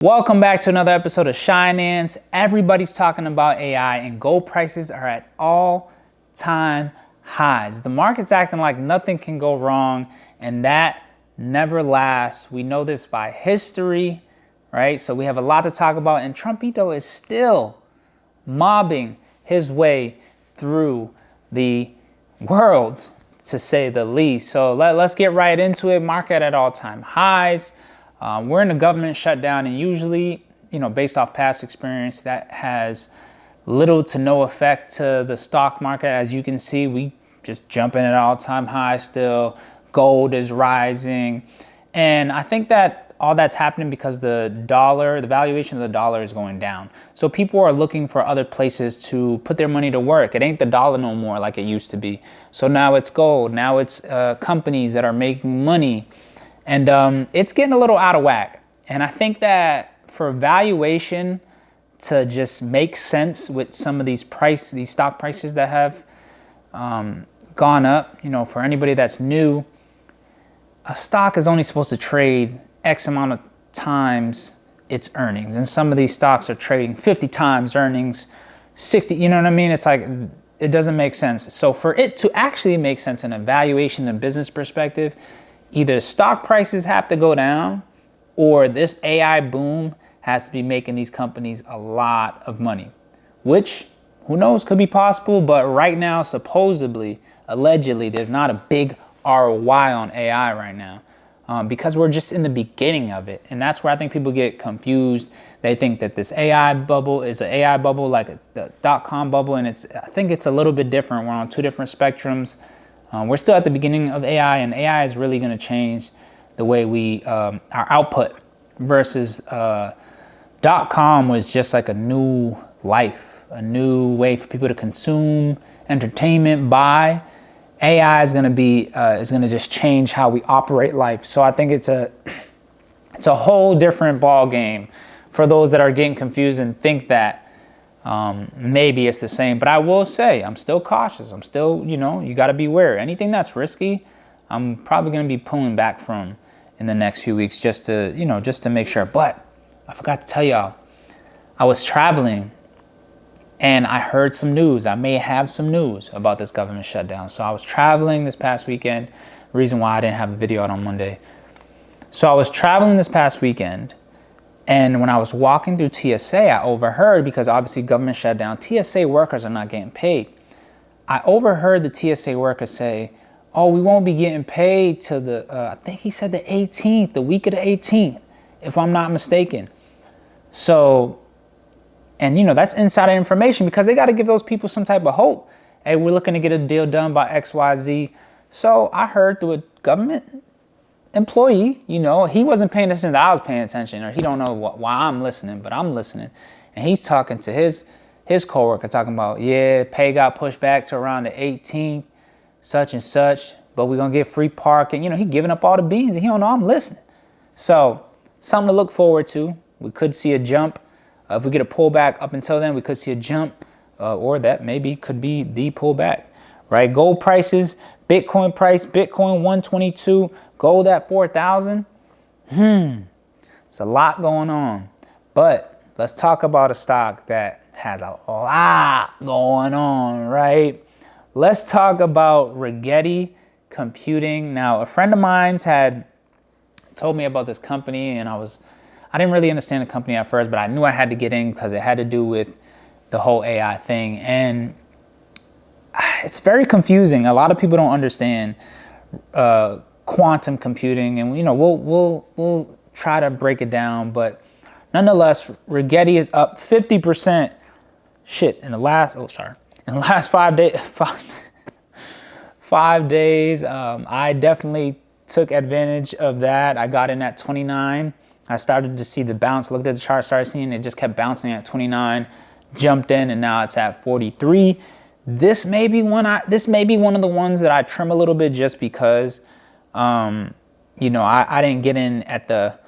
Welcome back to another episode of SHINANCE. Everybody's talking about AI and gold prices are at all-time highs. The market's acting like nothing can go wrong, and that never lasts. We know this by history, right? So we have a lot to talk about, and Trumpito is still mobbing his way through the world, to say the least. So let's get right into it. Market at all-time highs. We're in a government shutdown, and usually, based off past experience, that has little to no effect to the stock market. As you can see, we just jumping at all-time highs still. Gold is rising. And I think that all that's happening because the valuation of the dollar is going down. So people are looking for other places to put their money to work. It ain't the dollar no more like it used to be. So now it's gold. Now it's companies that are making money. And it's getting a little out of whack. And I think that for valuation to just make sense with some of these stock prices that have gone up, for anybody that's new, a stock is only supposed to trade X amount of times its earnings. And some of these stocks are trading 50 times earnings, 60, you know what I mean? It's like, it doesn't make sense. So for it to actually make sense in a valuation and business perspective, either stock prices have to go down or this AI boom has to be making these companies a lot of money, which, who knows, could be possible. But right now, supposedly, allegedly, there's not a big ROI on AI right now because we're just in the beginning of it. And that's where I think people get confused. They think that this AI bubble is an AI bubble like the .com bubble, and I think it's a little bit different. We're on two different spectrums. We're still at the beginning of AI, and AI is really going to change the way we, our output versus .com was just like a new life, a new way for people to consume entertainment, buy. AI is going to just change how we operate life. So I think it's a whole different ball game for those that are getting confused and think that maybe it's the same. But I will say I'm still cautious. I'm still, you got to be aware. Anything that's risky, I'm probably going to be pulling back from in the next few weeks just to make sure. But I forgot to tell y'all, I was traveling and I heard some news. I may have some news about this government shutdown. So I was traveling this past weekend. Reason why I didn't have a video out on Monday. So I was traveling this past weekend. And when I was walking through TSA, I overheard, because obviously government shutdown, TSA workers are not getting paid. I overheard the TSA workers say, oh, we won't be getting paid till I think he said the 18th, the week of the 18th, if I'm not mistaken. So, and that's insider information because they got to give those people some type of hope. Hey, we're looking to get a deal done by XYZ. So I heard through a government employee, he wasn't paying attention that I was paying attention, or he don't know why I'm listening, but I'm listening. And he's talking to his coworker, talking about, yeah, pay got pushed back to around the 18th, such and such, but we're going to get free parking. He giving up all the beans, and he don't know I'm listening. So something to look forward to. We could see a jump. If we get a pullback up until then, we could see a jump, or that maybe could be the pullback, right? Gold prices, Bitcoin price, Bitcoin 122, gold at 4,000. It's a lot going on. But let's talk about a stock that has a lot going on, right? Let's talk about Rigetti Computing. Now, a friend of mine's had told me about this company, and I didn't really understand the company at first, but I knew I had to get in because it had to do with the whole AI thing. And it's very confusing. A lot of people don't understand quantum computing, and we'll try to break it down. But nonetheless, Rigetti is up 50%. In the last 5 days. 5 days. I definitely took advantage of that. I got in at 29. I started to see the bounce. Looked at the chart, started seeing it just kept bouncing at 29. Jumped in, and now it's at 43. This may be one of the ones that I trim a little bit just because, I didn't get in at the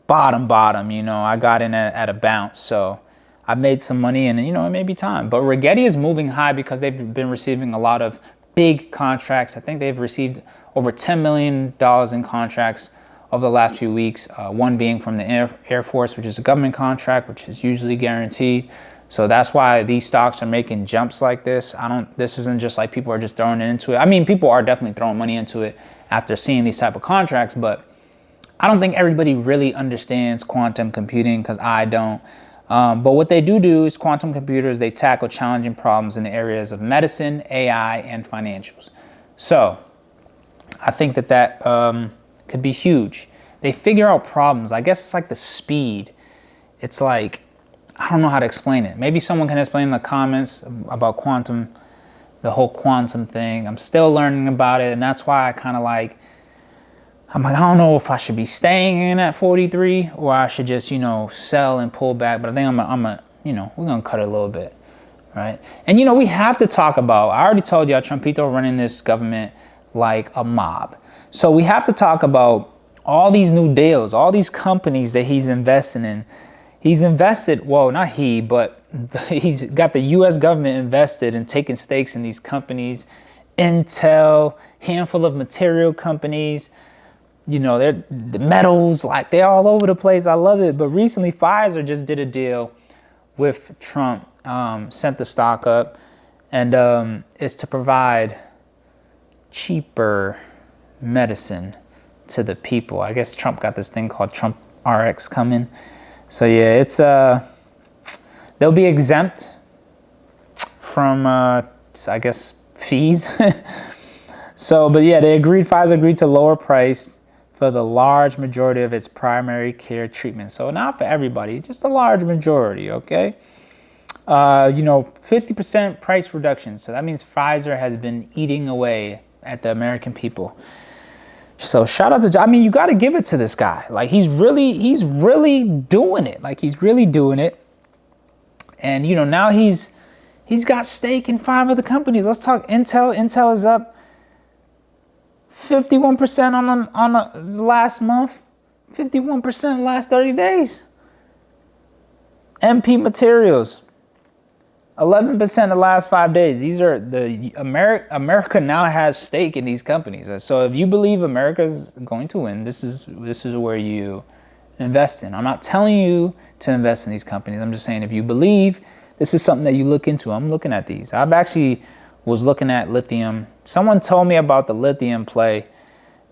bottom. I got in at a bounce, so I made some money, and it may be time. But Rigetti is moving high because they've been receiving a lot of big contracts. I think they've received over $10 million in contracts over the last few weeks. One being from the Air Force, which is a government contract, which is usually guaranteed. So that's why these stocks are making jumps like this. This isn't just like people are just throwing it into it. I mean, people are definitely throwing money into it after seeing these type of contracts, but I don't think everybody really understands quantum computing, because I don't. But what they do is quantum computers, they tackle challenging problems in the areas of medicine, AI, and financials. So I think that could be huge. They figure out problems. I guess it's like the speed. It's like, I don't know how to explain it. Maybe someone can explain in the comments about quantum, the whole quantum thing. I'm still learning about it, and that's why I'm like, I don't know if I should be staying in at 43 or I should just, sell and pull back. But I think we're going to cut it a little bit, right? And, we have to talk about, I already told y'all, Trumpito running this government like a mob. So we have to talk about all these new deals, all these companies that he's investing in. He's invested, well, not he, but he's got the U.S. government invested and taking stakes in these companies. Intel, handful of material companies, they're the metals, like they're all over the place. I love it. But recently, Pfizer just did a deal with Trump, sent the stock up, and it's to provide cheaper medicine to the people. I guess Trump got this thing called Trump RX coming. So yeah, it's they'll be exempt from I guess fees. So, but yeah, Pfizer agreed to lower price for the large majority of its primary care treatment. So not for everybody, just a large majority, okay? 50% price reduction. So that means Pfizer has been eating away at the American people. So shout out to, you got to give it to this guy. Like he's really doing it. Like he's really doing it. And, now he's got stake in 5 other companies. Let's talk Intel. Intel is up 51% on the last month, 51% last 30 days. MP Materials, 11% the last 5 days. These are America now has stake in these companies. So if you believe America's going to win, this is where you invest in. I'm not telling you to invest in these companies. I'm just saying if you believe, this is something that you look into. I'm looking at these. I've actually was looking at lithium. Someone told me about the lithium play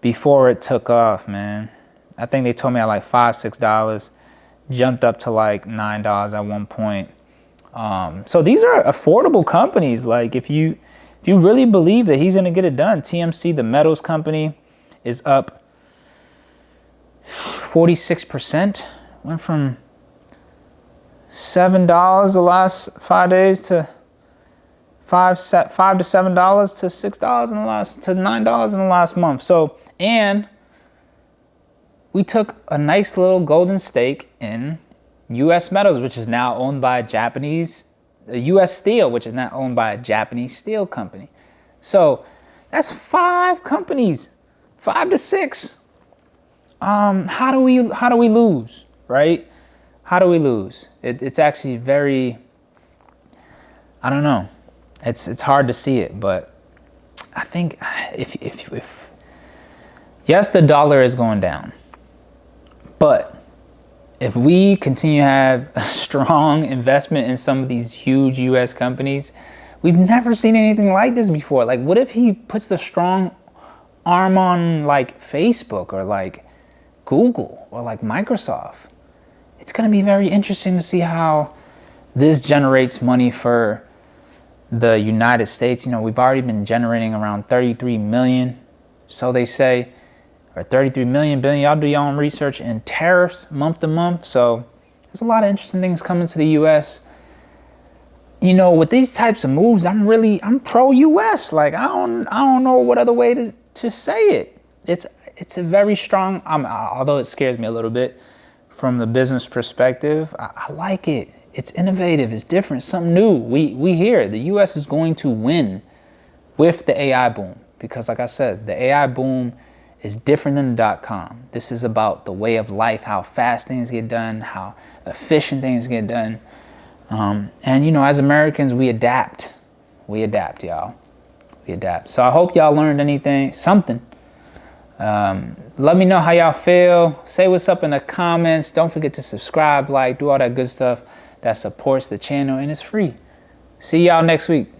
before it took off, man. I think they told me at like $5, $6, jumped up to like $9 at one point. So these are affordable companies. Like if you really believe that he's going to get it done, TMC, the metals company, is up 46%. Went from $7 the last 5 days to $5 to $7 to $6 to $9 in the last month. So, and we took a nice little golden stake in U.S. Metals, which is now owned by U.S. Steel, which is now owned by a Japanese steel company. So that's 5 companies, 5 to 6. How do we lose, right? How do we lose? It's actually very, I don't know. It's hard to see it, but I think if yes, the dollar is going down, but if we continue to have a strong investment in some of these huge U.S. companies, we've never seen anything like this before. Like, what if he puts the strong arm on like Facebook or like Google or like Microsoft? It's going to be very interesting to see how this generates money for the United States. We've already been generating around 33 million, so they say, or 33 million billion. Y'all do your own research in tariffs month to month. So there's a lot of interesting things coming to the U.S. With these types of moves, I'm pro U.S. Like I don't know what other way to say it. It's a very strong. Although it scares me a little bit from the business perspective, I like it. It's innovative. It's different. Something new. We hear the U.S. is going to win with the AI boom, because, like I said, the AI boom is different than the .com. This is about the way of life, how fast things get done, how efficient things get done. And, as Americans, we adapt. We adapt, y'all. We adapt. So I hope y'all learned something Let me know how y'all feel. Say what's up in the comments. Don't forget to subscribe, like, do all that good stuff that supports the channel, and it's free. See y'all next week.